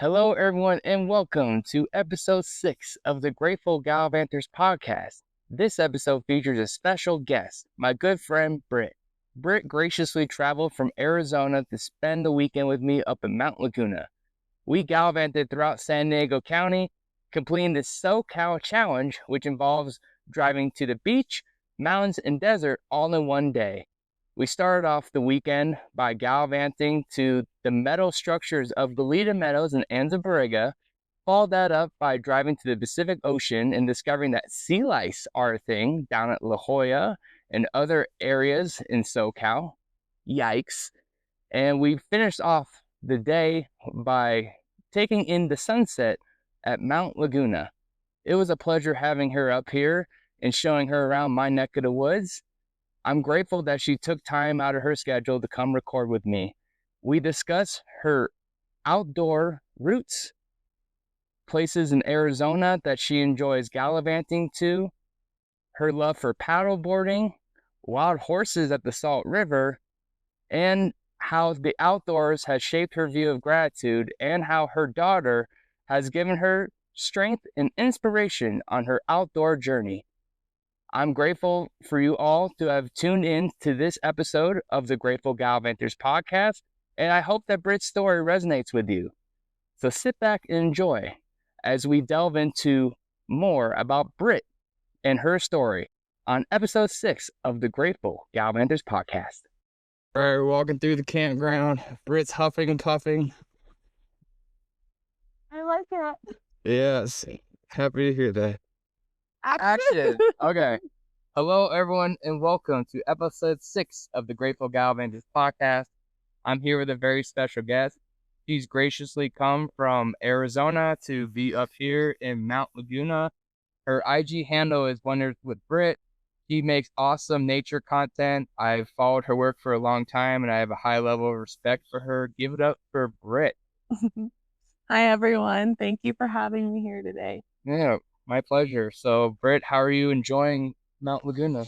Hello, everyone, and welcome to episode 6 of the Grateful Gallivanters Podcast. This episode features a special guest, my good friend Britt. Britt graciously traveled from Arizona to spend the weekend with me up in Mount Laguna. We gallivanted throughout San Diego County, completing the SoCal Challenge, which involves driving to the beach, mountains, and desert all in one day. We started off the weekend by gallivanting to the meadow structures of Goleta Meadows and Anza Borrego, followed that up by driving to the Pacific Ocean and discovering that sea lice are a thing down at La Jolla and other areas in SoCal. Yikes. And we finished off the day by taking in the sunset at Mount Laguna. It was a pleasure having her up here and showing her around my neck of the woods. I'm grateful that she took time out of her schedule to come record with me. We discuss her outdoor roots, places in Arizona that she enjoys gallivanting to, her love for paddleboarding, wild horses at the Salt River, and how the outdoors has shaped her view of gratitude, and how her daughter has given her strength and inspiration on her outdoor journey. I'm grateful for you all to have tuned in to this episode of the Grateful Gallivanters Podcast, and I hope that Britt's story resonates with you. So sit back and enjoy as we delve into more about Britt and her story on episode 6 of the Grateful Gallivanters Podcast. All right, we're walking through the campground. Britt's huffing and puffing. I like it. Yes, happy to hear that. Action. Okay. Hello, everyone, and welcome to episode 6 of the Grateful Gallivanters Podcast. I'm here with a very special guest. She's graciously come from Arizona to be up here in Mount Laguna. Her IG handle is Wonders with Britt. She makes awesome nature content. I've followed her work for a long time, and I have a high level of respect for her. Give it up for Britt. Hi, everyone. Thank you for having me here today. Yeah, my pleasure. So, Britt, how are you enjoying Mount Laguna?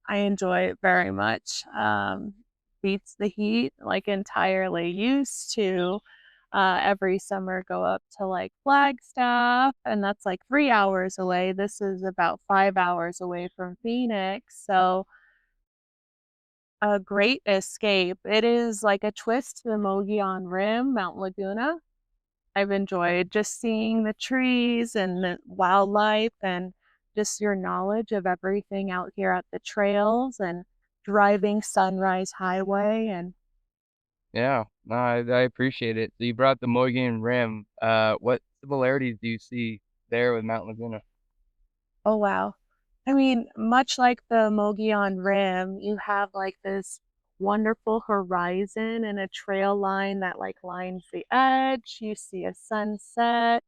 I enjoy it very much. Beats the heat, like entirely. Used to every summer go up to like Flagstaff, and that's like 3 hours away. This is about 5 hours away from Phoenix. So a great escape. It is like a twist to the Mogollon Rim, Mount Laguna. I've enjoyed just seeing the trees and the wildlife and just your knowledge of everything out here at the trails and driving Sunrise Highway. And Yeah, no, I appreciate it. So you brought the Mogollon Rim. What similarities do you see there with Mount Laguna? oh wow. I mean, much like the Mogollon Rim, you have like this wonderful horizon and a trail line that like lines the edge. You see a sunset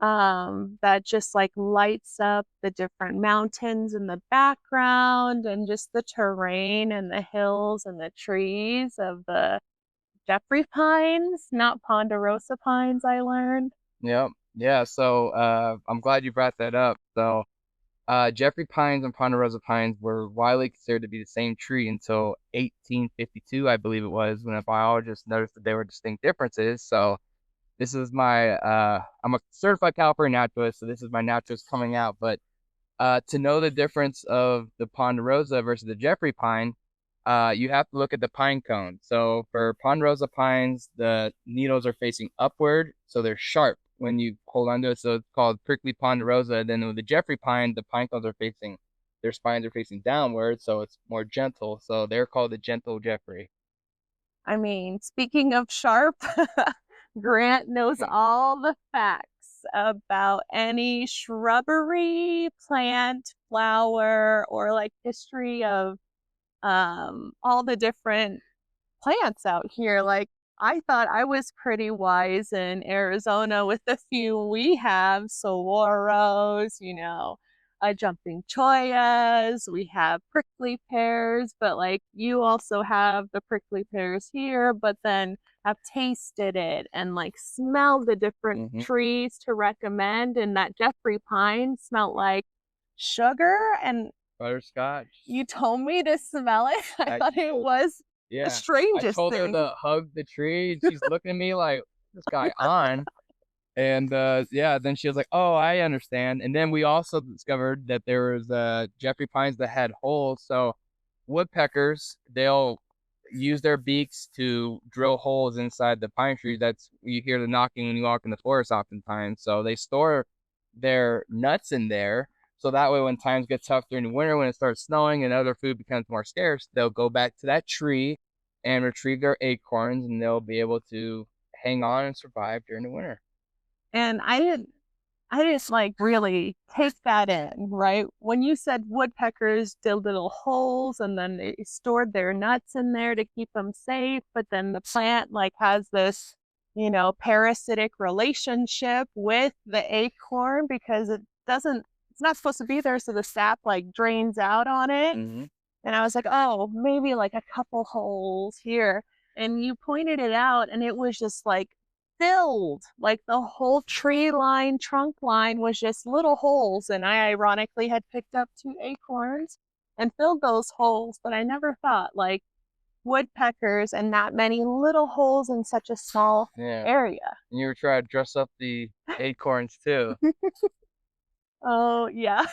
that just like lights up the different mountains in the background and just the terrain and the hills and the trees of the Jeffrey pines, not ponderosa pines, I learned. Yep. Yeah, so I'm glad you brought that up. So Jeffrey pines and ponderosa pines were widely considered to be the same tree until 1852, I believe it was, when a biologist noticed that there were distinct differences. So this is my, I'm a certified California naturalist, so this is my naturalist coming out. But to know the difference of the ponderosa versus the Jeffrey pine, you have to look at the pine cone. So for ponderosa pines, the needles are facing upward, so they're sharp when you hold onto it. So it's called prickly ponderosa. Then with the Jeffrey pine, the pine cones are facing, their spines are facing downward, so it's more gentle. So they're called the gentle Jeffrey. I mean, speaking of sharp, Grant knows all the facts about any shrubbery, plant, flower, or like history of all the different plants out here. Like, I thought I was pretty wise in Arizona with the few we have, saguaros, jumping choyas, we have prickly pears, but like you also have the prickly pears here, but then have tasted it and like smelled the different trees to recommend. And that Jeffrey pine smelled like sugar and Butterscotch. You told me to smell it. I thought it was the strangest I told her thing. to hug the tree, and she's looking at me like, this guy on? And then she was like, oh, I understand. And then we also discovered that there was Jeffrey pines that had holes. So woodpeckers, they'll use their beaks to drill holes inside the pine tree. That's, you hear the knocking when you walk in the forest oftentimes. So they store their nuts in there. So that way, when times get tough during the winter, when it starts snowing and other food becomes more scarce, they'll go back to that tree and retrieve their acorns, and they'll be able to hang on and survive during the winter. And I just like really take that in, right? When you said woodpeckers did little holes and then they stored their nuts in there to keep them safe, but then the plant like has this, parasitic relationship with the acorn because it's not supposed to be there. So the sap like drains out on it. Mm-hmm. And I was like, oh, maybe like a couple holes here. And you pointed it out and it was just like filled, like the whole trunk line was just little holes. And I ironically had picked up 2 acorns and filled those holes, but I never thought like woodpeckers and that many little holes in such a small area. And you were trying to dress up the acorns too. Oh yeah.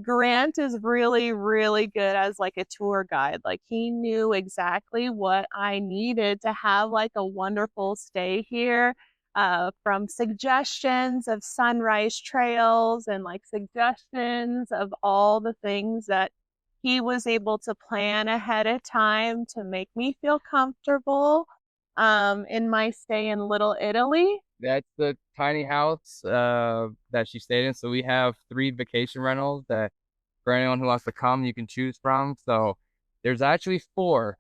Grant is really, really good as like a tour guide. Like he knew exactly what I needed to have like a wonderful stay here. From suggestions of sunrise trails and like suggestions of all the things that he was able to plan ahead of time to make me feel comfortable in my stay in Little Italy. That's the tiny house that she stayed in. So we have 3 vacation rentals that for anyone who wants to come, you can choose from. So there's actually 4,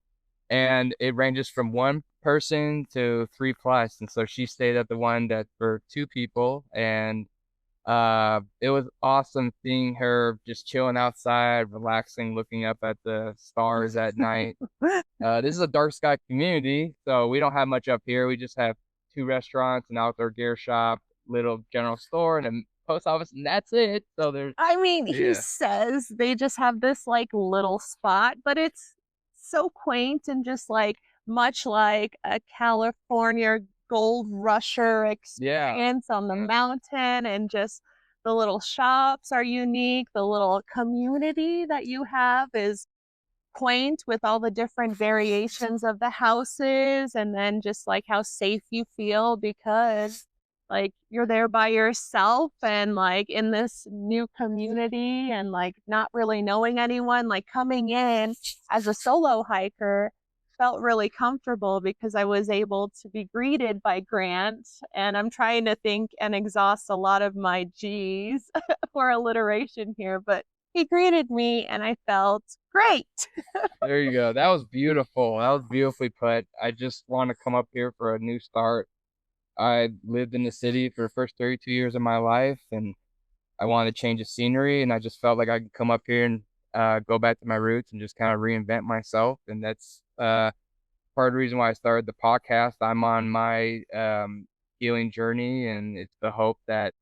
and it ranges from 1 person to 3 plus. And so she stayed at the one that's for 2 people, and it was awesome seeing her just chilling outside, relaxing, looking up at the stars at night. This is a dark sky community, so we don't have much up here. We just have 2 restaurants, an outdoor gear shop, little general store, and a post office, and that's it. So he says they just have this like little spot, but it's so quaint and just like much like a California gold rusher experience on the mountain, and just the little shops are unique. The little community that you have is quaint with all the different variations of the houses, and then just like how safe you feel because like you're there by yourself and like in this new community and like not really knowing anyone. Like coming in as a solo hiker felt really comfortable because I was able to be greeted by Grant, and I'm trying to think and exhaust a lot of my G's for alliteration here, but he greeted me and I felt great. There you go. That was beautiful. That was beautifully put. I just want to come up here for a new start. I lived in the city for the first 32 years of my life, and I wanted to change the scenery, and I just felt like I could come up here and go back to my roots and just kind of reinvent myself. And that's part of the reason why I started the podcast. I'm on my healing journey, and it's the hope that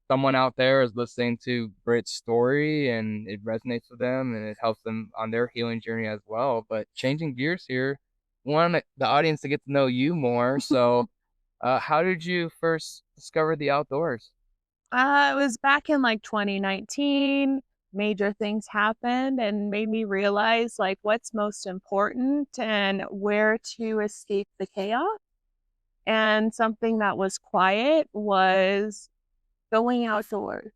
someone out there is listening to Britt's story and it resonates with them and it helps them on their healing journey as well. But changing gears here, I want the audience to get to know you more. So how did you first discover the outdoors? It was back in like 2019. Major things happened and made me realize like what's most important and where to escape the chaos. And something that was quiet was going outdoors.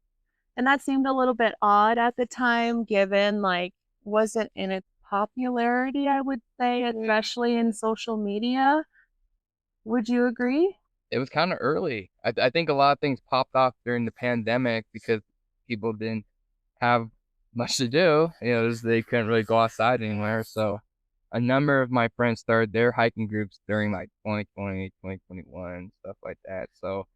And that seemed a little bit odd at the time, given like wasn't in its popularity, I would say, especially in social media. Would you agree? It was kind of early. I think a lot of things popped off during the pandemic because people didn't have much to do. They couldn't really go outside anywhere. So a number of my friends started their hiking groups during like 2020, 2021, stuff like that. So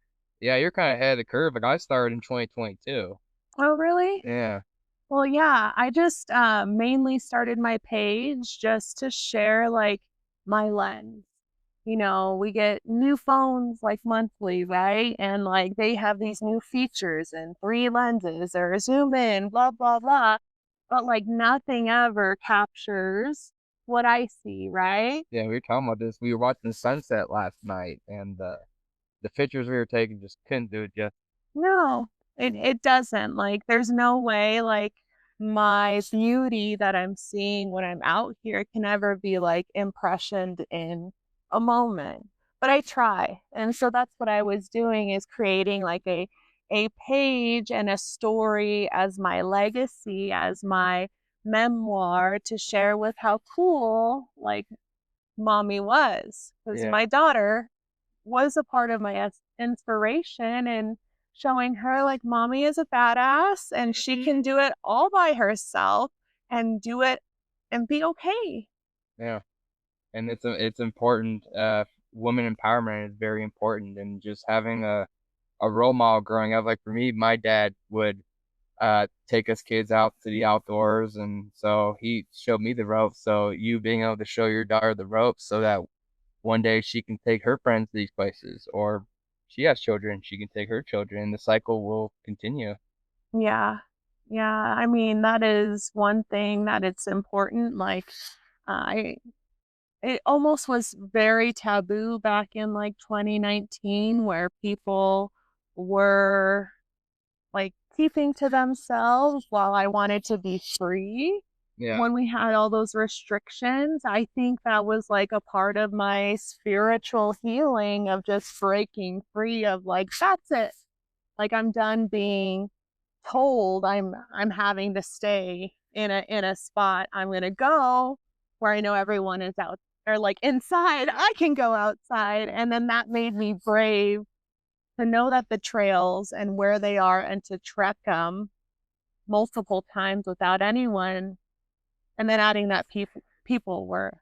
yeah, you're kind of ahead of the curve. Like I started in 2022. Oh, really? Yeah. Well, yeah, I just mainly started my page just to share like my lens. We get new phones like monthly, right? And like they have these new features and 3 lenses or zoom in, blah, blah, blah. But like nothing ever captures what I see, right? Yeah, we were talking about this. We were watching the sunset last night, and the pictures we were taking just couldn't do it justice. No, it doesn't. Like, there's no way, like, my beauty that I'm seeing when I'm out here can ever be, like, impressioned in a moment. But I try. And so that's what I was doing, is creating, like, a page and a story as my legacy, as my memoir to share with how cool, like, mommy was. Because Yeah, my daughter was a part of my inspiration, and showing her, like, mommy is a badass and she can do it all by herself and do it and be okay. yeah, and it's important. Woman empowerment is very important, and just having a role model growing up. Like for me, my dad would take us kids out to the outdoors, and so he showed me the ropes. So you being able to show your daughter the ropes so that one day she can take her friends to these places, or she has children, she can take her children, and the cycle will continue. Yeah. Yeah. I mean, that is one thing that it's important. Like, I, it almost was very taboo back in like 2019, where people were like keeping to themselves while I wanted to be free. Yeah, When we had all those restrictions, I think that was like a part of my spiritual healing, of just breaking free of, like, that's it. Like, I'm done being told I'm having to stay in a spot. I'm going to go where I know everyone is out, or like inside. I can go outside. And then that made me brave to know that the trails and where they are, and to trek them multiple times without anyone. And then adding that people were,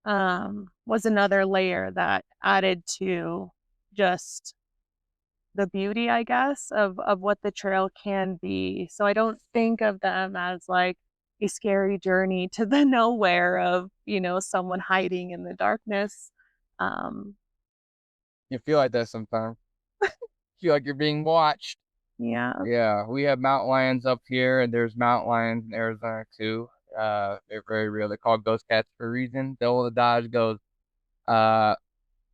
was another layer that added to just the beauty, I guess, of what the trail can be. So I don't think of them as like a scary journey to the nowhere of, someone hiding in the darkness. Um, you feel like that sometimes. Feel like you're being watched. yeah, Yeah, we have mountain lions up here, and there's mountain lions in Arizona too. They're very real. They're called ghost cats for a reason. The old adage goes, uh,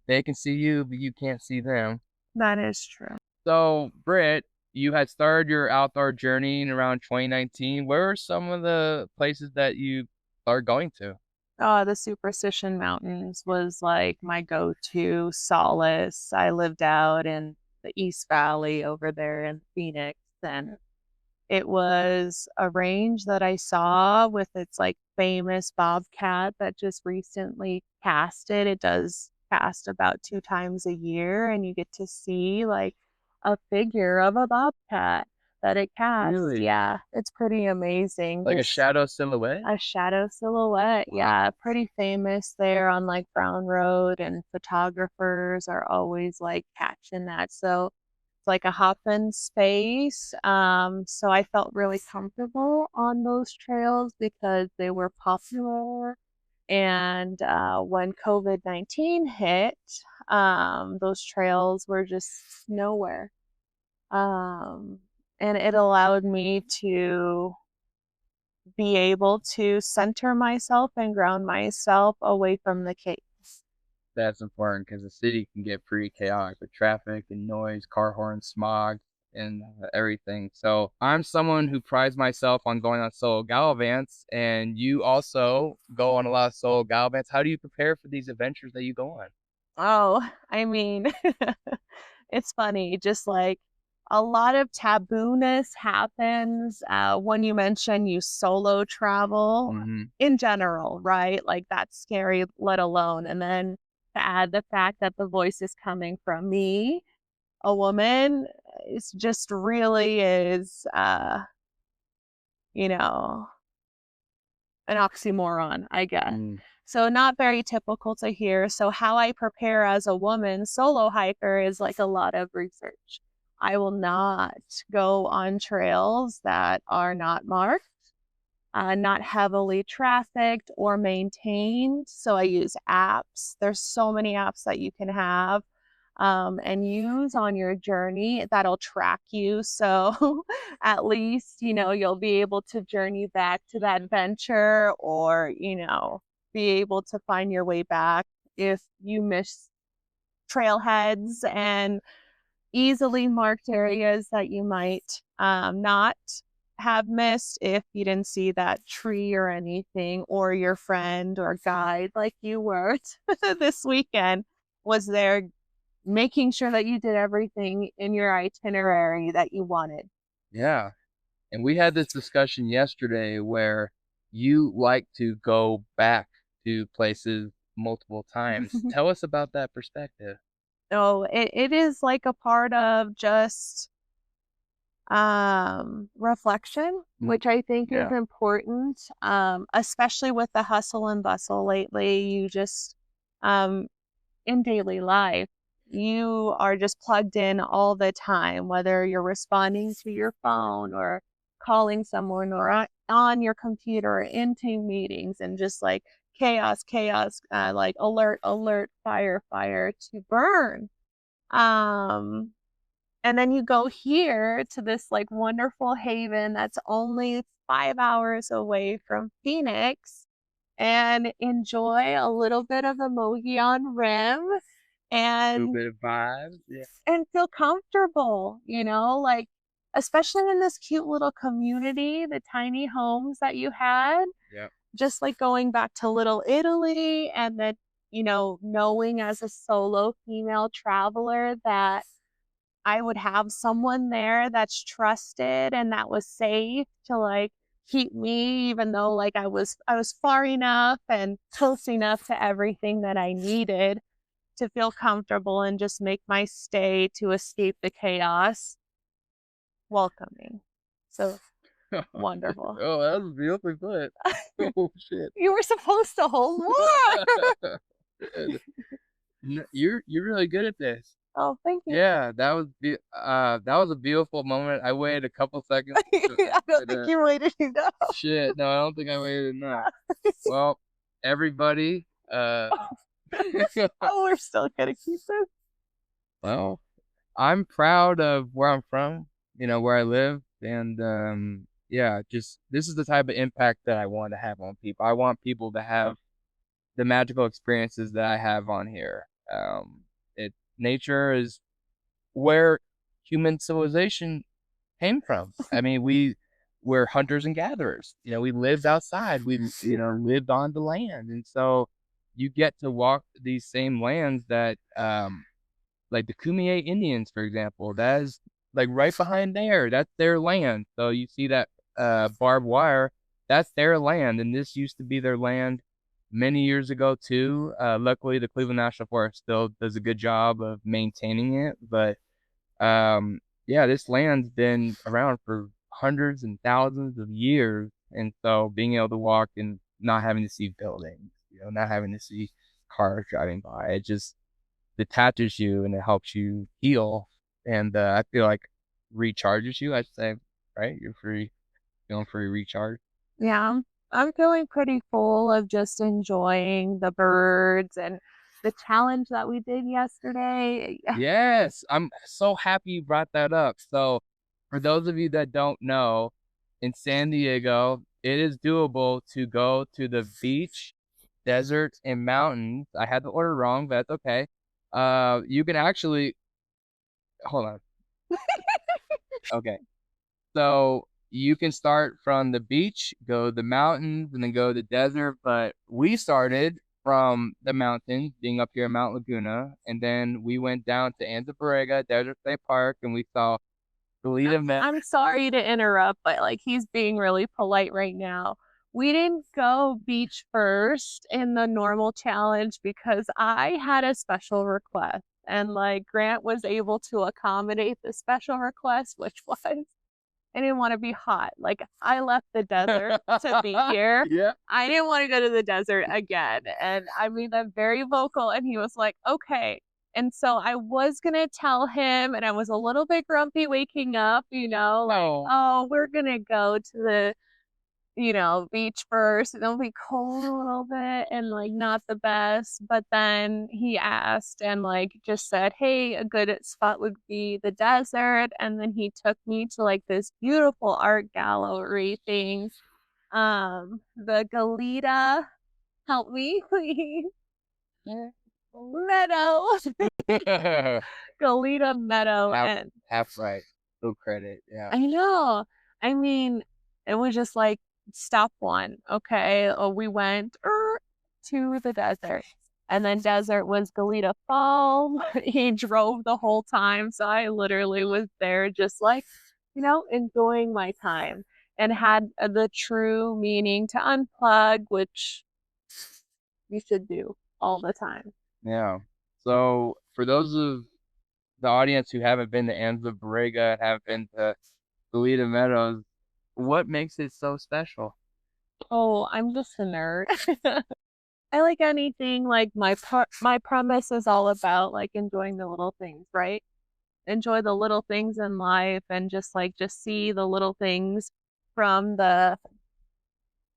they can see you, but you can't see them. that is true. So, Britt, you had started your outdoor journey in around 2019. Where are some of the places that you are going to? The Superstition Mountains was like my go-to solace. I lived out in the East Valley over there in Phoenix, and it was a range that I saw with its like famous bobcat that just recently casted. It does cast about 2 times a year, and you get to see like a figure of a bobcat that it casts. Really? Yeah, it's pretty amazing. Like a Just shadow silhouette? a shadow silhouette. Wow. Yeah, pretty famous there on like Brown Road, and photographers are always like catching that. So it's like a hop in space. So I felt really comfortable on those trails because they were popular. And when COVID-19 hit, those trails were just nowhere. Um, and it allowed me to be able to center myself and ground myself away from the chaos. That's important because the city can get pretty chaotic with traffic and noise, car horns, smog, and everything. So I'm someone who prides myself on going on solo gallivants, and you also go on a lot of solo gallivants. How do you prepare for these adventures that you go on? Oh, I mean, it's funny, just like a lot of tabooness happens when you mention you solo travel Mm-hmm. in general, right? Like, that's scary, let alone. And then to add the fact that the voice is coming from me, a woman, it's just really is, you know, an oxymoron, I guess. Mm. So not very typical to hear. So how I prepare as a woman solo hiker is like a lot of research. I will not go on trails that are not marked, not heavily trafficked or maintained. So I use apps. There's so many apps that you can have. and use on your journey that'll track you. So at least, you'll be able to journey back to that venture, or, be able to find your way back if you miss trailheads and easily marked areas that you might not have missed if you didn't see that tree or anything, or your friend or guide like you were this weekend was there making sure that you did everything in your itinerary that you wanted. Yeah. And we had this discussion yesterday where you like to go back to places multiple times. Tell us about that perspective. So it is like a part of just reflection, which I think is important, especially with the hustle and bustle lately. You just in daily life, you are just plugged in all the time, whether you're responding to your phone or calling someone or on your computer or into meetings, and just like chaos, like alert, fire to burn. And then you go here to this like wonderful haven that's only 5 hours away from Phoenix, and enjoy a little bit of a Mogollon Rim and A little bit of vibes. Yeah. and feel comfortable, like, especially in this cute little community, the tiny homes that you had. Yeah. Just like going back to Little Italy, and then, knowing as a solo female traveler that I would have someone there that's trusted and that was safe to like keep me, even though like I was far enough and close enough to everything that I needed to feel comfortable and just make my stay to escape the chaos welcoming. So wonderful. Oh, that was beautifully put. Oh shit. You were supposed to hold more. You're really good at this. Oh, thank you. Yeah, that was a beautiful moment. I waited a couple seconds. I don't think you waited enough. Shit, no, I don't think I waited enough. Well, everybody, Oh, we're still gonna keep this. Well, I'm proud of where I'm from, where I live, and yeah, just this is the type of impact that I want to have on people. I want people to have the magical experiences that I have on here. Nature is where human civilization came from. I mean, we're hunters and gatherers. We lived outside. We lived on the land, and so you get to walk these same lands that like the Kumeyaay Indians, for example. That is like right behind there. That's their land. So you see that barbed wire. That's their land, and this used to be their land many years ago too. Luckily, the Cleveland National Forest still does a good job of maintaining it. But yeah, this land's been around for hundreds and thousands of years, and so being able to walk and not having to see buildings, not having to see cars driving by, it just detaches you and it helps you heal, and I feel like recharges you. I'd say, right? You're feeling free recharge. Yeah, I'm feeling pretty full of just enjoying the birds and the challenge that we did yesterday. Yes, I'm so happy you brought that up. So for those of you that don't know, in San Diego, it is doable to go to the beach, deserts, and mountains. I had the order wrong, but that's okay. You can actually hold on. Okay. So you can start from the beach, go to the mountains, and then go to the desert. But we started from the mountains, being up here in Mount Laguna, and then we went down to Anza Borrego Desert State Park, and we saw I'm sorry to interrupt, but like he's being really polite right now. We didn't go beach first in the normal challenge because I had a special request, and like Grant was able to accommodate the special request, which was I didn't want to be hot. Like I left the desert to be here. Yeah. I didn't want to go to the desert again. And I made that very vocal, and he was like, okay. And so I was going to tell him, and I was a little bit grumpy waking up, like, oh, we're going to go to beach first, and it'll be cold a little bit and like not the best. But then he asked and like just said, hey, a good spot would be the desert. And then he took me to like this beautiful art gallery thing. The Galita, help me, please. Meadow. Galita Meadow. And half right. Full credit. Yeah. I know. I mean, it was just like step one. Okay. We went to the desert. And then desert was Galita Fall. He drove the whole time. So I literally was there just like, enjoying my time and had the true meaning to unplug, which you should do all the time. Yeah. So for those of the audience who haven't been to Anza Borrego and haven't been to Galita Meadows, what makes it so special? Oh, I'm just a nerd. I like anything. Like my premise is all about like enjoying the little things, right? Enjoy the little things in life and just see the little things, from the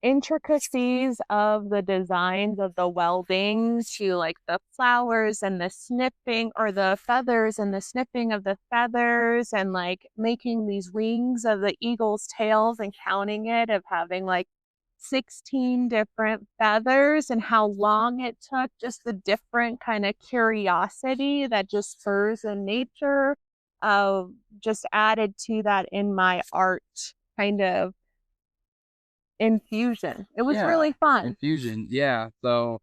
intricacies of the designs of the welding to like the flowers and the snipping, or the feathers and the snipping of the feathers, and like making these rings of the eagle's tails and counting it, of having like 16 different feathers, and how long it took, just the different kind of curiosity that just spurs in nature, just added to that in my art kind of infusion. It was really fun. Infusion, yeah. So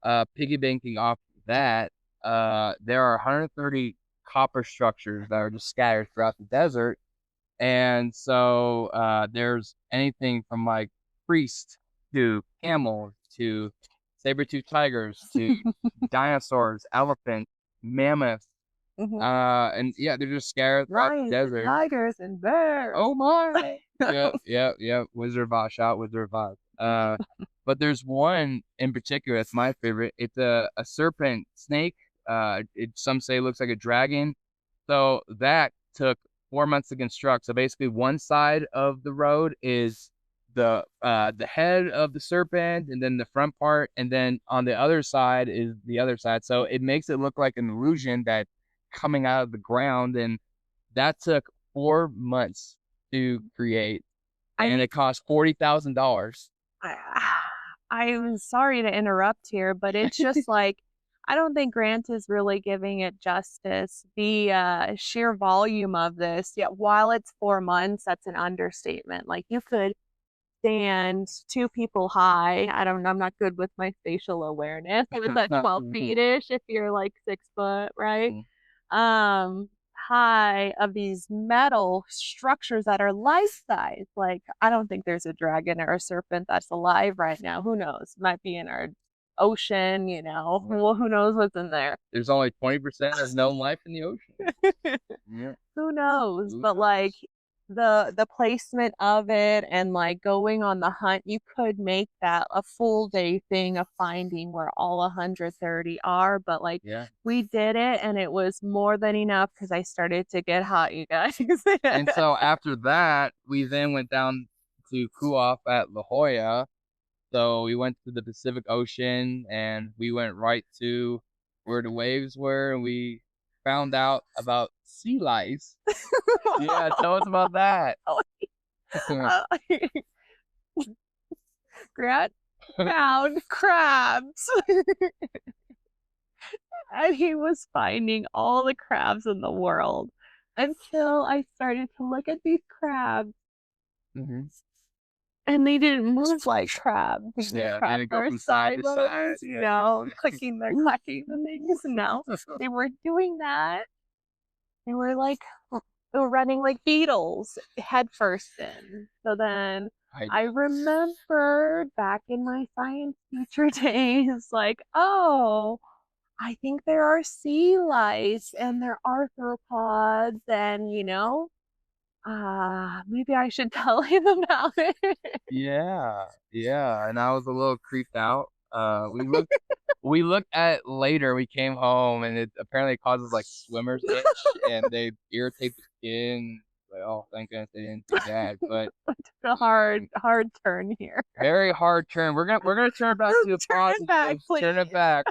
piggybanking off that, there are 130 copper structures that are just scattered throughout the desert. And so there's anything from like priests to camels to saber-toothed tigers to dinosaurs, elephants, mammoths. And yeah, they're just scattered throughout the desert. Tigers and bears. Oh my. Yeah. Wizard of Oz, shout Wizard of Oz. But there's one in particular that's my favorite. It's a serpent snake. Some say it looks like a dragon. So that took 4 months to construct. So basically one side of the road is the head of the serpent, and then the front part, and then on the other side is the other side. So it makes it look like an illusion that coming out of the ground, and that took 4 months to create, and it cost $40,000. I'm sorry to interrupt here, but it's just like, I don't think Grant is really giving it justice. The sheer volume of this, while it's 4 months, that's an understatement. Like, you could stand 2 people high. I don't know. I'm not good with my spatial awareness. It was at 12 feet-ish if you're like 6 foot, right? High, of these metal structures that are life-size. Like, I don't think there's a dragon or a serpent that's alive right now. Who knows? Might be in our ocean, Well, who knows what's in there? There's only 20% of known life in the ocean. Yeah. Who knows? But like the placement of it, and like going on the hunt, you could make that a full day thing of finding where all 130 are. But like, we did it, and it was more than enough, because I started to get hot, you guys. And so after that, we then went down to cool off at La Jolla. So we went to the Pacific Ocean, and we went right to where the waves were, and we found out about sea lice. Yeah, tell us about that. Grant found crabs. And he was finding all the crabs in the world, until I started to look at these crabs. And they didn't move like crabs. Yeah, they didn't go from side to side. Clicking their clucking and things. No, they weren't doing that. They were running like beetles head first in. So then I remembered back in my science teacher days, like, oh, I think there are sea lice and they're arthropods, and maybe I should tell him about it. Yeah, and I was a little creeped out. We looked at it later. We came home, and it apparently causes like swimmer's itch, and they irritate the skin. like, oh, thank goodness they didn't do that. But a hard turn here. very hard turn. We're gonna turn it back to the Turn it back, positive. Turn it back.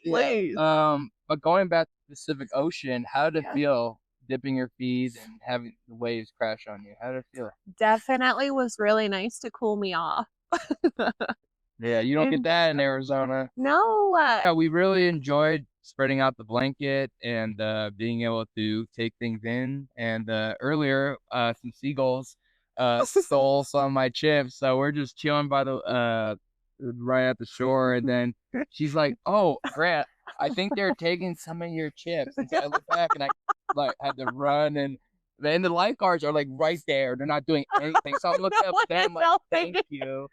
please. Yeah. But going back to the Pacific Ocean, how did it feel dipping your feet and having the waves crash on you? How did it feel? Definitely was really nice to cool me off. Yeah, you don't get that in Arizona. No. Yeah, we really enjoyed spreading out the blanket and being able to take things in. And earlier, some seagulls stole some of my chips, so we're just chilling by the right at the shore. And then she's like, "Oh, Grant, I think they're taking some of your chips." And so I look back and I like had to run, and then the lifeguards are like right there. They're not doing anything. So I'm looking up at them like, "Thank you."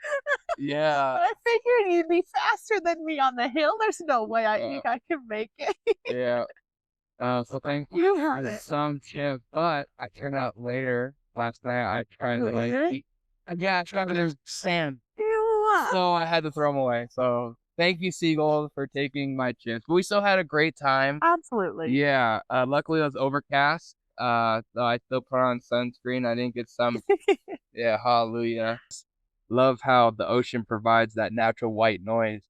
Yeah. I figured you'd be faster than me on the hill. There's no way I think I can make it. Yeah. So thank you for some chip, but I turned out later last night I tried to like eat. Yeah, I tried to there's sand. So I had to throw them away. So thank you, seagulls, for taking my chips. But we still had a great time. Absolutely. Yeah. Luckily it was overcast. So I still put on sunscreen. I didn't get some. Yeah, hallelujah. Love how the ocean provides that natural white noise.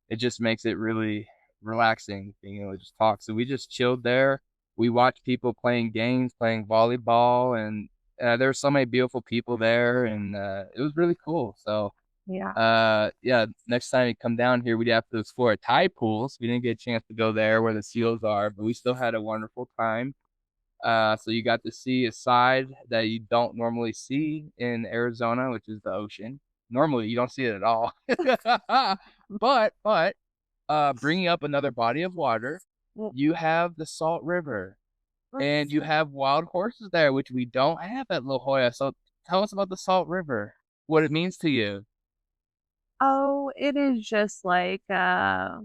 It just makes it really relaxing being able to just talk. So we just chilled there. We watched people playing games, playing volleyball, and there were so many beautiful people there, and it was really cool. So yeah, next time you come down here, we'd have to explore tide pools. We didn't get a chance to go there where the seals are, but we still had a wonderful time. So you got to see a side that you don't normally see in Arizona, which is the ocean. Normally, you don't see it at all. but bringing up another body of water, you have the Salt River, and you have wild horses there, which we don't have at La Jolla. So tell us about the Salt River, what it means to you. Oh, it is just like a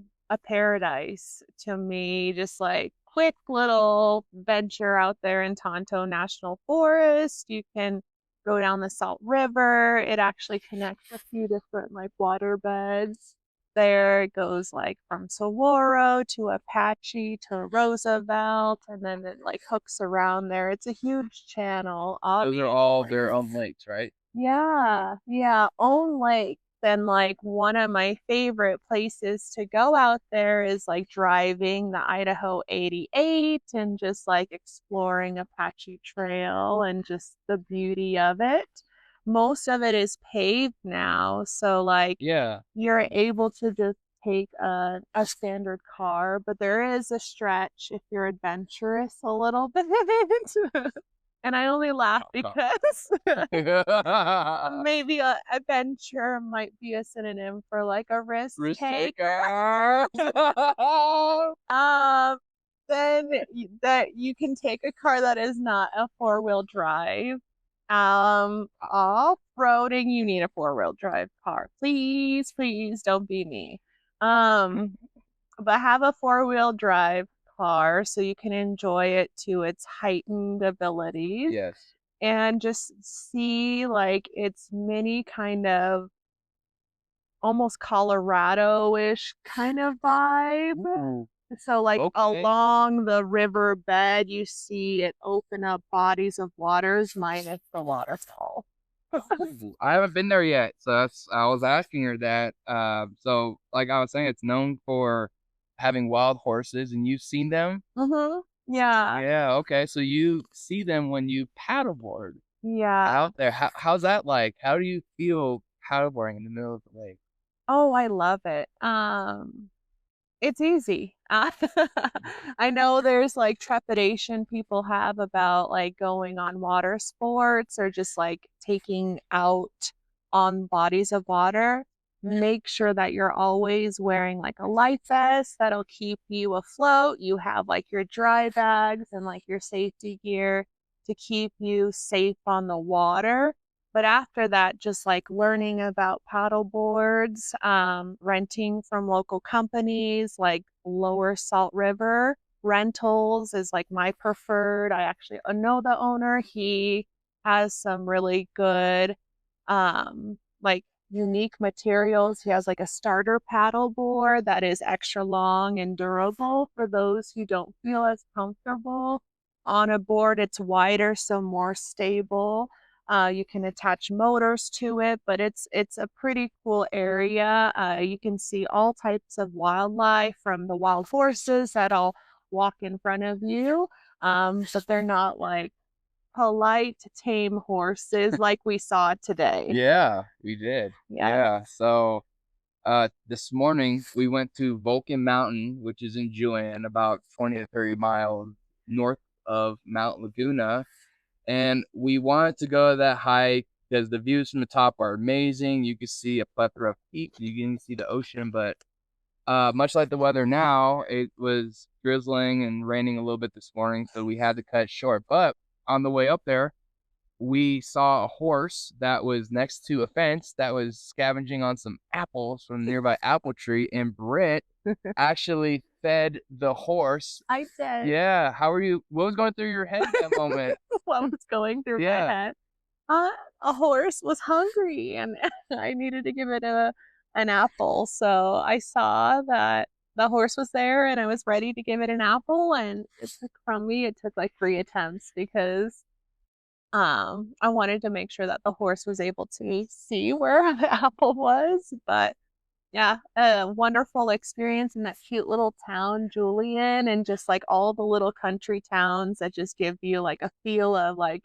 paradise to me. Just like quick little venture out there in Tonto National Forest. You can go down the Salt River. It actually connects a few different like water beds. There it goes like from Saguaro to Apache to Roosevelt, and then it like hooks around there. It's a huge channel. Those are all their own lakes, right? Yeah, own lake. Then like one of my favorite places to go out there is like driving the Idaho 88 and just like exploring Apache Trail and just the beauty of it. Most of it is paved now, so like you're able to just take a standard car, but there is a stretch if you're adventurous a little bit. And I only laugh because maybe a adventure might be a synonym for like a risk taker. Then that you can take a car that is not a 4-wheel drive. Off-roading, you need a 4-wheel drive car. Please don't be me. But have a 4-wheel drive car so you can enjoy it to its heightened abilities. Yes. And just see like its mini kind of almost Colorado-ish kind of vibe. Ooh. So like along the river bed, you see it open up bodies of waters minus the waterfall. I haven't been there yet, so I was asking her that. So like I was saying, it's known for having wild horses, and you've seen them. Yeah. Okay. So you see them when you paddleboard. Out there. How's that like? How do you feel paddleboarding in the middle of the lake? Oh, I love it. It's easy. I know there's like trepidation people have about like going on water sports or just like taking out on bodies of water. Make sure that you're always wearing like a life vest that'll keep you afloat. You have like your dry bags and like your safety gear to keep you safe on the water. But after that, just like learning about paddle boards, renting from local companies like Lower Salt River Rentals is like my preferred. I actually know the owner. He has some really good like unique materials. He has like a starter paddle board that is extra long and durable for those who don't feel as comfortable on a board. It's wider, so more stable. You can attach motors to it, but it's a pretty cool area. You can see all types of wildlife, from the wild horses that'll walk in front of you, but they're not like polite, tame horses like we saw today. Yeah, we did. Yeah. Yeah. So this morning we went to Vulcan Mountain, which is in Julian, about 20 to 30 miles north of Mount Laguna. And we wanted to go to that hike because the views from the top are amazing. You can see a plethora of peaks. You can see the ocean, but much like the weather now, it was drizzling and raining a little bit this morning, so we had to cut it short. But on the way up there, we saw a horse that was next to a fence that was scavenging on some apples from a nearby apple tree, and Britt actually fed the horse. I did. Yeah. How are you? What was going through your head at that moment? What was going through my Yeah. head? A horse was hungry, and I needed to give it an apple. So I saw that the horse was there, and I was ready to give it an apple. And it took like 3 attempts, because I wanted to make sure that the horse was able to see where the apple was. But yeah, a wonderful experience in that cute little town, Julian, and just like all the little country towns that just give you like a feel of like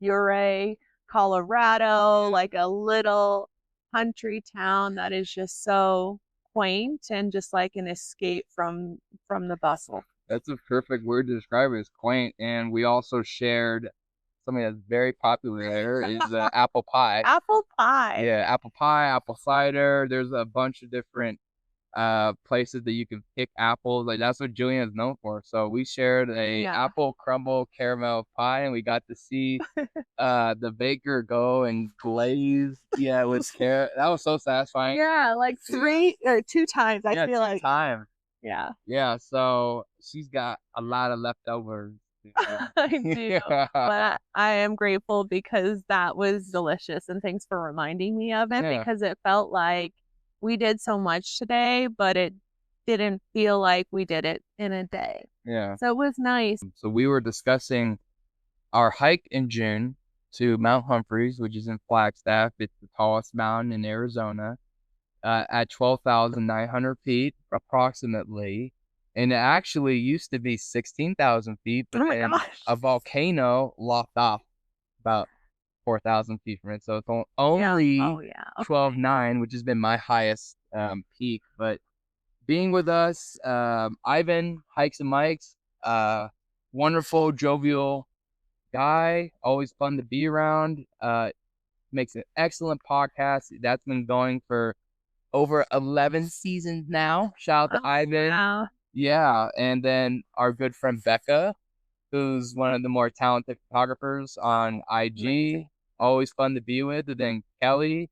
Ouray, Colorado, like a little country town that is just so quaint and just like an escape from the bustle. That's a perfect word to describe it, is quaint. And we also shared something that's very popular there is apple pie. Apple pie. Yeah, apple pie, apple cider. There's a bunch of different places that you can pick apples. Like, that's what Julian is known for. So we shared a apple crumble caramel pie, and we got to see the baker go and glaze. Yeah, with carrot. That was so satisfying. Yeah, like 3 or 2 times. I feel like 2 times. Yeah. Yeah, so she's got a lot of leftovers. I do. But I am grateful because that was delicious, and thanks for reminding me of it, because it felt like we did so much today, but it didn't feel like we did it in a day. Yeah. So it was nice. So we were discussing our hike in June to Mount Humphreys, which is in Flagstaff. It's the tallest mountain in Arizona, at 12,900 feet approximately. And it actually used to be 16,000 feet, but then a volcano lopped off about 4,000 feet from it. So it's only 12,900, which has been my highest peak. But being with us, Ivan, Hikes and Mikes, wonderful, jovial guy, always fun to be around, makes an excellent podcast. That's been going for over 11 seasons now. Shout out to Ivan. Wow. Yeah, and then our good friend Becca, who's one of the more talented photographers on IG. Amazing. Always fun to be with. And then Kelly,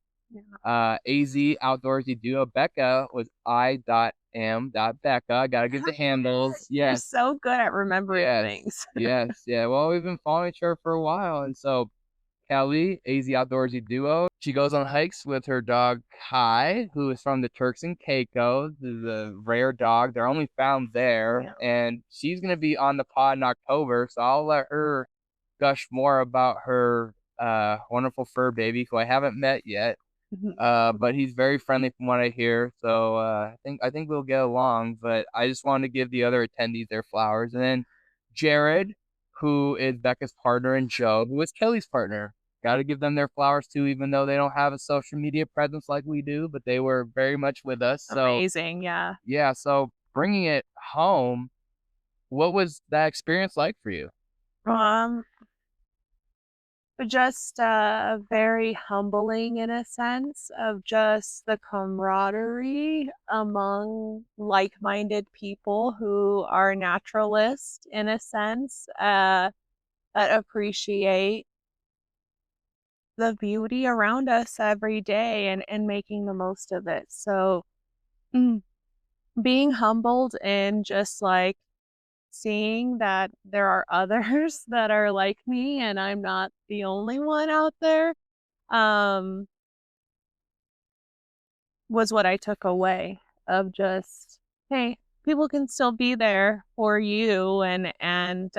AZ Outdoorsy Duo. Becca was I.M.Becca. I gotta give the handles. Yes. You're so good at remembering things. Yes. Yeah. Well, we've been following each other for a while, and so Kelly, AZ Outdoorsy Duo. She goes on hikes with her dog Kai, who is from the Turks and Caicos. This is a rare dog. They're only found there. And she's going to be on the pod in October, so I'll let her gush more about her wonderful fur baby, who I haven't met yet. But he's very friendly from what I hear. So I think we'll get along. But I just wanted to give the other attendees their flowers. And then Jared, who is Becca's partner, and Joe, who is Kelly's partner. Got to give them their flowers too, even though they don't have a social media presence like we do, but they were very much with us. So amazing. Yeah. Yeah. So bringing it home, what was that experience like for you? Just very humbling, in a sense, of just the camaraderie among like-minded people who are naturalists, in a sense, that appreciate the beauty around us every day, and making the most of it. So being humbled and just like seeing that there are others that are like me and I'm not the only one out there, was what I took away, of just, hey, people can still be there for you, and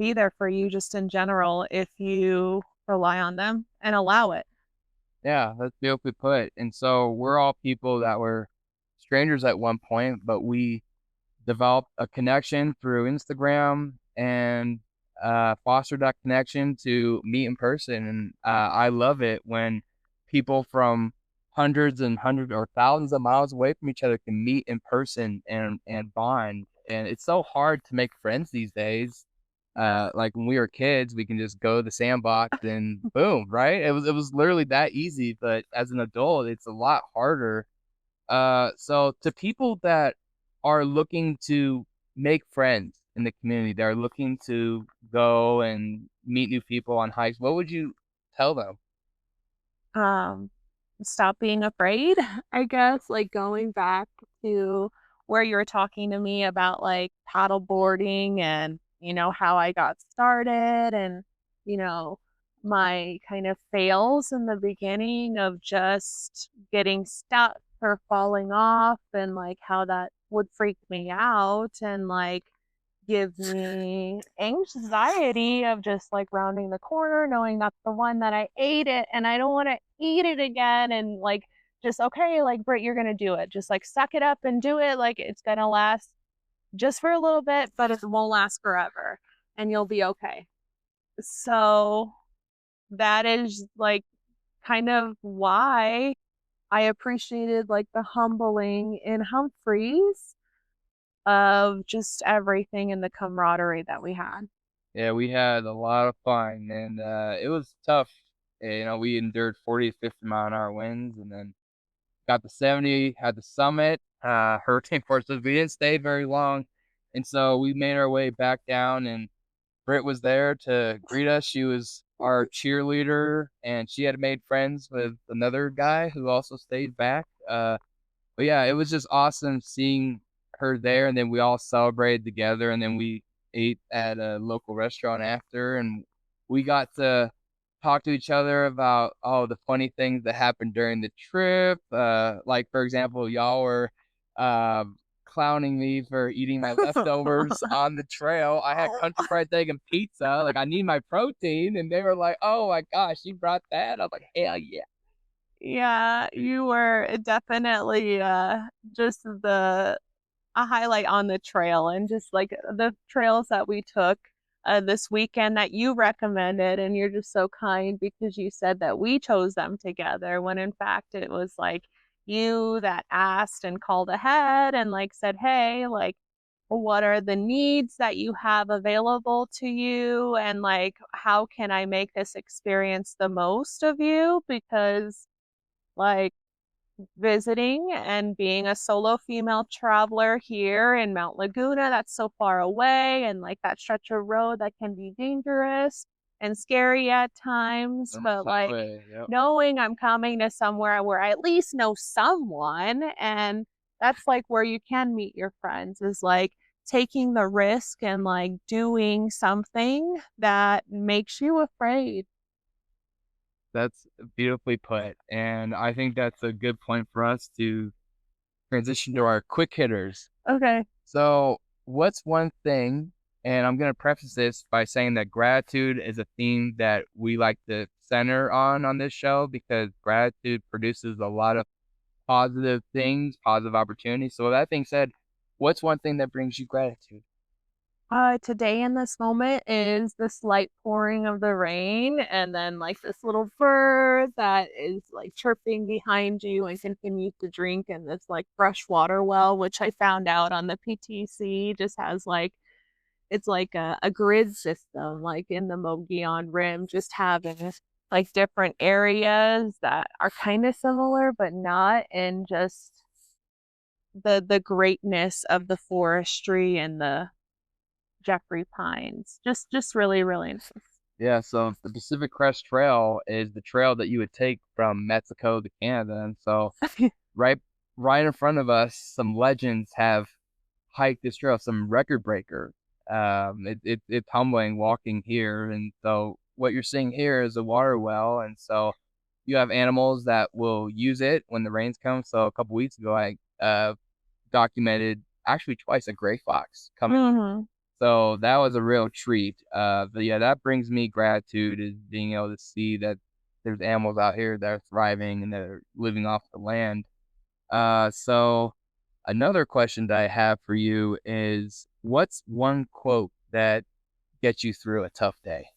be there for you just in general if you rely on them and allow it. Yeah, that's beautifully put. And so we're all people that were strangers at one point, but we developed a connection through Instagram and fostered that connection to meet in person. And I love it when people from hundreds and hundreds or thousands of miles away from each other can meet in person and bond. And it's so hard to make friends these days. Like when we were kids, we can just go to the sandbox and boom, right? It was literally that easy. But as an adult, it's a lot harder. So to people that are looking to make friends in the community, they're looking to go and meet new people on hikes, what would you tell them? Um, Stop being afraid, I guess, like going back to where you were talking to me about like paddle boarding and, how I got started and, you know, my kind of fails in the beginning of just getting stuck or falling off and like how that would freak me out and like give me anxiety of just like rounding the corner, knowing that's the one that I ate it and I don't want to eat it again. And like, just okay, like, Britt, you're going to do it. Just like suck it up and do it. Like, it's going to last just for a little bit, but it won't last forever and you'll be okay. So that is like kind of why I appreciated like the humbling in Humphreys of just everything and the camaraderie that we had. Yeah, we had a lot of fun and it was tough. We endured 40 to 50 mile an hour winds and then got the 70 at the summit. Hurricane forces, we didn't stay very long. And so we made our way back down and Britt was there to greet us. She was our cheerleader and she had made friends with another guy who also stayed back. But yeah, it was just awesome seeing her there. And then we all celebrated together. And then we ate at a local restaurant after. And we got to talk to each other about all the funny things that happened during the trip. Like, for example, y'all were clowning me for eating my leftovers on the trail. I had country fried egg and pizza. Like, I need my protein. And they were like, oh my gosh, you brought that? I was like, hell yeah. Yeah, you were definitely just a highlight on the trail and just like the trails that we took this weekend that you recommended. And you're just so kind because you said that we chose them together when in fact it was like you that asked and called ahead and like said, hey, like, what are the needs that you have available to you? And like, how can I make this experience the most of you? Because like, visiting and being a solo female traveler here in Mount Laguna that's so far away and like that stretch of road that can be dangerous and scary at times, but like Yep. knowing I'm coming to somewhere where I at least know someone, and that's like where you can meet your friends, is like taking the risk and like doing something that makes you afraid. That's beautifully put. And I think that's a good point for us to transition to our quick hitters. Okay. So, what's one thing, and I'm going to preface this by saying that gratitude is a theme that we like to center on this show because gratitude produces a lot of positive things, positive opportunities. So, with that being said, what's one thing that brings you gratitude? Today in this moment is the slight pouring of the rain, and then like this little bird that is like chirping behind you and continues to drink in this like fresh water well, which I found out on the PTC just has like it's like a grid system, like in the Mogollon Rim, just having like different areas that are kind of similar but not, and just the greatness of the forestry and the Jeffrey Pines. Just really, really nice. Yeah, so the Pacific Crest Trail is the trail that you would take from Mexico to Canada. And so right right in front of us, some legends have hiked this trail, some record breaker. It's humbling walking here. And so what you're seeing here is a water well. And so you have animals that will use it when the rains come. So a couple weeks ago, I documented actually twice a gray fox coming. Mm-hmm. So that was a real treat. But yeah, that brings me gratitude, is being able to see that there's animals out here that are thriving and that are living off the land. So another question that I have for you is, what's one quote that gets you through a tough day?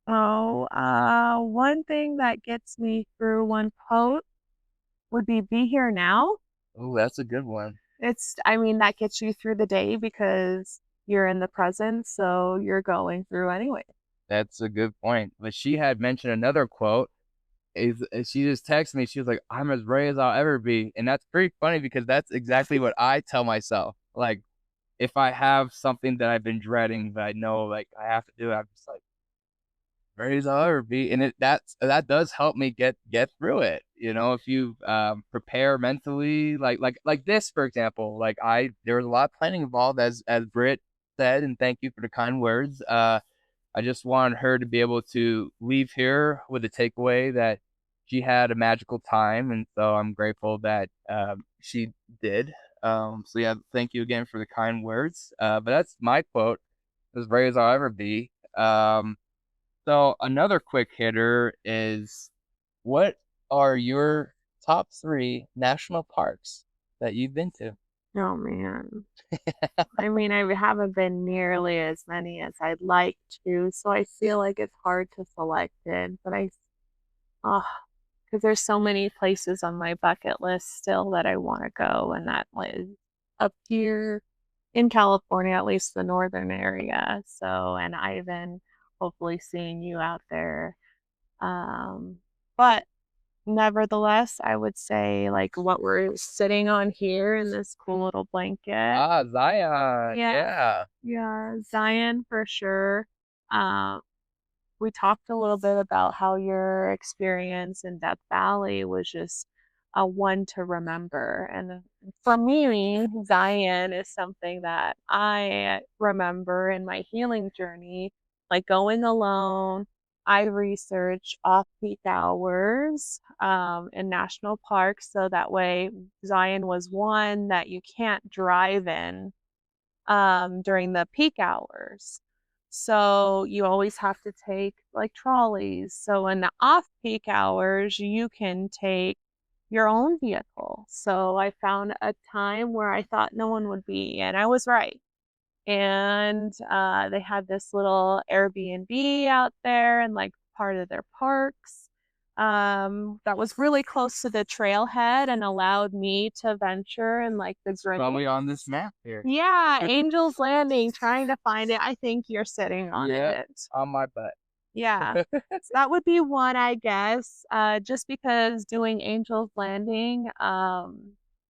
One thing that gets me through one quote would be here now. Oh, that's a good one. That gets you through the day because you're in the present, so you're going through anyway. That's a good point. But she had mentioned another quote. She just texted me. She was like, "I'm as ready as I'll ever be," and that's pretty funny because that's exactly what I tell myself. Like, if I have something that I've been dreading, but I know like I have to do it, I'm just like, ready as I'll ever be, and that does help me get through it. If you prepare mentally, like this, for example, like there was a lot of planning involved, as Britt said, and thank you for the kind words. I just wanted her to be able to leave here with a takeaway that she had a magical time, and so I'm grateful that she did. So yeah, thank you again for the kind words. But that's my quote: "As brave as I'll ever be." So another quick hitter is, what are your top 3 national parks that you've been to? Oh man. I haven't been nearly as many as I'd like to, so I feel like it's hard to select it. But because there's so many places on my bucket list still that I want to go, and that was up here in California, at least the northern area. So, and Ivan, hopefully seeing you out there. But nevertheless, I would say like what we're sitting on here in this cool little blanket. Zion. Yeah. Yeah, Zion for sure. Um, we talked a little bit about how your experience in Death Valley was just a one to remember. And for me, Zion is something that I remember in my healing journey, like going alone. I research off-peak hours in national parks. So that way, Zion was one that you can't drive in during the peak hours. So you always have to take like trolleys. So in the off-peak hours, you can take your own vehicle. So I found a time where I thought no one would be, and I was right. And they had this little Airbnb out there and like part of their parks that was really close to the trailhead and allowed me to venture and like the Probably on this map here. yeah, Angel's Landing, trying to find it. I think you're sitting on Yeah, it. on my butt. Yeah. So that would be one, I guess. Just because doing Angel's Landing,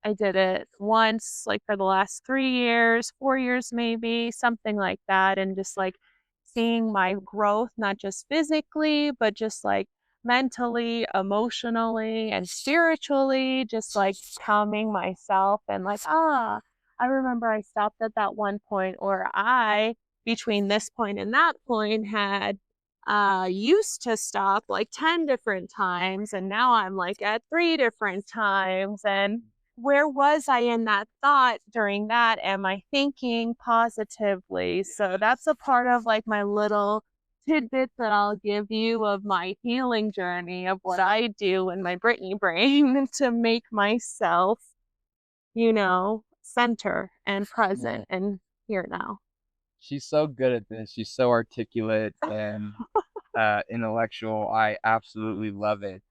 I did it once, like for the last 3 years, 4 years maybe, something like that. And just like seeing my growth, not just physically, but just like mentally, emotionally, and spiritually, just like calming myself and like, I remember I stopped at that one point, or between this point and that point, had used to stop like 10 different times, and now I'm like at 3 different times. And where was I in that thought during that? Am I thinking positively? So that's a part of like my little tidbit that I'll give you of my healing journey of what I do in my Brittany brain to make myself, center and present and here now. She's so good at this. She's so articulate and intellectual. I absolutely love it.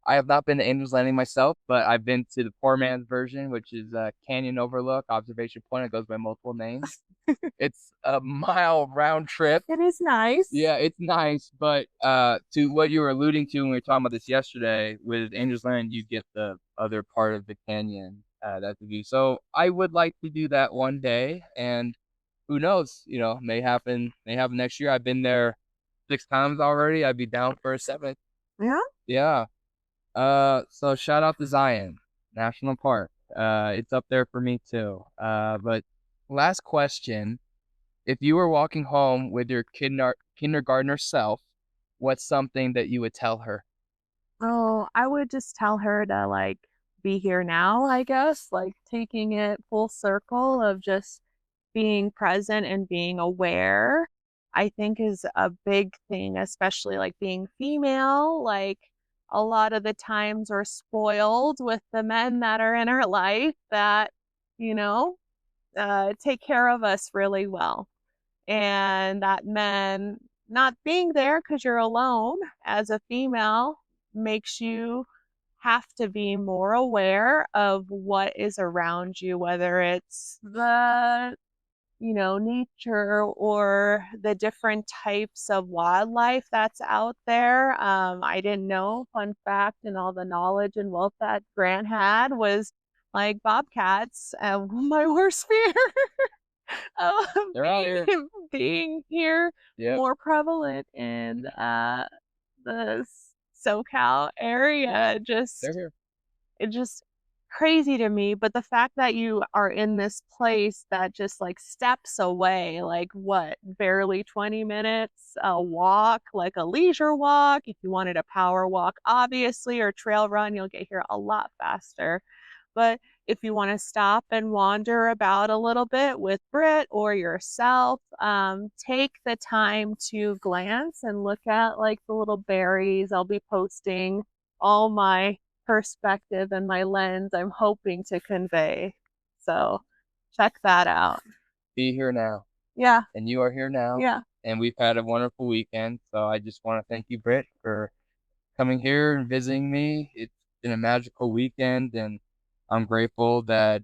I have not been to Angel's Landing myself, but I've been to the poor man's version, which is Canyon Overlook Observation Point. It goes by multiple names. It's a mile round trip. It is nice. Yeah, it's nice, but to what you were alluding to when we were talking about this yesterday, with Angel's Landing, you get the other part of the canyon. That's the view. So I would like to do that one day, and who knows? May happen next year. I've been there 6 times already. I'd be down for a 7th. Yeah. Yeah. So shout out to Zion National Park. It's up there for me too. But last question: if you were walking home with your kindergartner self, what's something that you would tell her? Oh, I would just tell her to be here now, I guess, like taking it full circle of just being present and being aware, I think is a big thing, especially like being female. Like a lot of the times we're spoiled with the men that are in our life that, you know, take care of us really well. And that men not being there because you're alone as a female makes you have to be more aware of what is around you, whether it's the, nature or the different types of wildlife that's out there. I didn't know, fun fact, and all the knowledge and wealth that Grant had was like bobcats, my worst fear. They're out here. Being here, more prevalent in the SoCal area. They're here. It's just crazy to me. But the fact that you are in this place that just like steps away, like what, barely 20 minutes, a walk, like a leisure walk. If you wanted a power walk, obviously, or trail run, you'll get here a lot faster. But if you want to stop and wander about a little bit with Britt or yourself, take the time to glance and look at like the little berries. I'll be posting all my perspective and my lens I'm hoping to convey. So check that out. Be here now. Yeah. And you are here now. Yeah. And we've had a wonderful weekend. So I just want to thank you, Britt, for coming here and visiting me. It's been a magical weekend, and I'm grateful that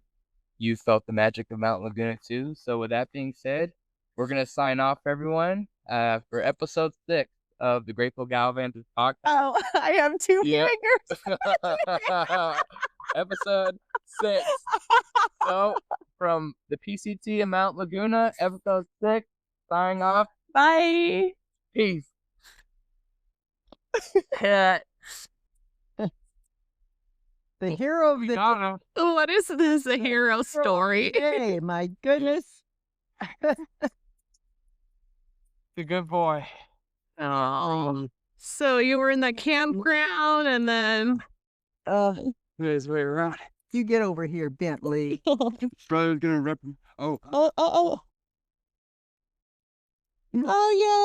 you felt the magic of Mount Laguna too. So with that being said, we're going to sign off, everyone, for episode 6 of the Grateful Gallivanters Podcast. Oh, I have 2 fingers. Episode 6. So from the PCT in Mount Laguna, episode 6, signing off. Bye. Peace. The hero of the... What is this, a hero story? Hey, my goodness. The good boy. So you were in the campground and then... This way around. You get over here, Bentley. Brother's gonna rip him. Oh. Oh, yeah.